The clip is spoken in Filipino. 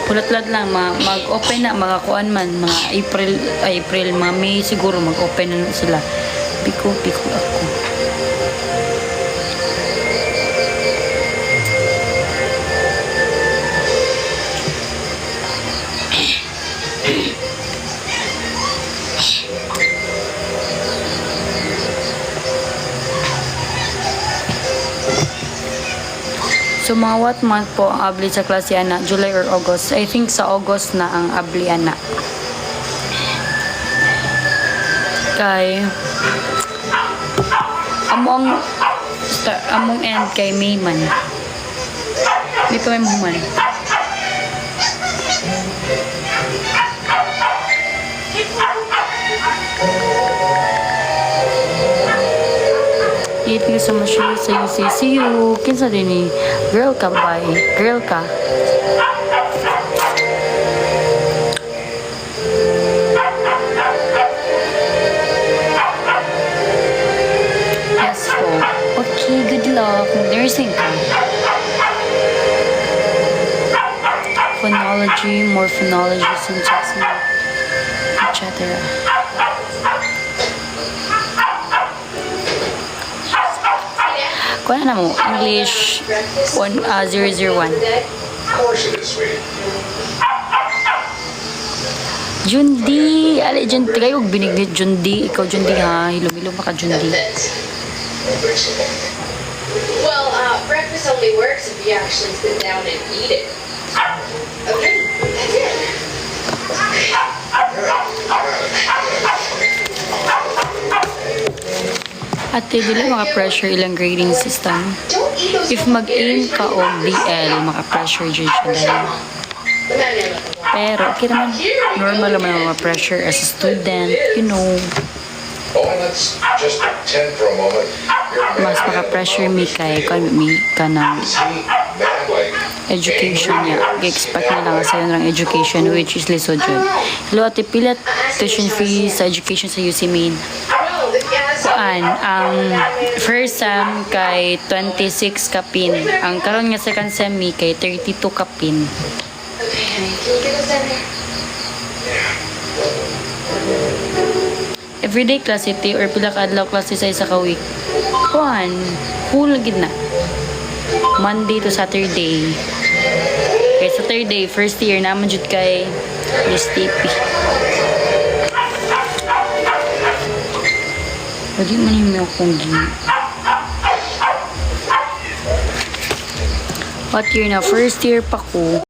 Kulat-lat lang, mag-open na, mga kuan man, mga April, mga May siguro, mag-open na sila. Biko ako. So, mga what month po ang abli sa klase ana? July or August? I think sa August na ang abli ana. Kay among end kay May man. May pa may man. Thank you so much sa UC. See you. Kinsa din ni? Girl ka ba? Girl ka. Yes po. Okay, good luck. Nursing ka. Phonology, morphology, syntax, etc. Kuha na mo, English 001. Jundi, ali Jundi, kayo binignit Jundi, ikaw Jundi ha, hilom-hilom pa ka Jundi. Well, breakfast only works if you actually sit down and eat it. Okay, that's it. Ate, dili maka-pressure ilang grading system. If mag-aim ka o DL, maka-pressure dyan siya dahil. Pero, okay naman, normal naman ang pressure as a student, you know. Let's just pretend for a moment. Mas maka-pressure mi kay ka ng education niya. I-expect na lang sa'yo ng education which is lisod yun. Hello, ate, pila tuition fee sa education sa UC Main? Ang first sem kay 26 kapin. Ang karon nga second sem mi kay 32 kapin. Okay, honey, can you get us in there? Everyday class iti or pila ka adlaw klase sa isa ka week. Kuan, whole gid na. Monday to Saturday. Kay Saturday first year naman jud kay STP. Pwede man yung akong gini. What year na? First year pa ko.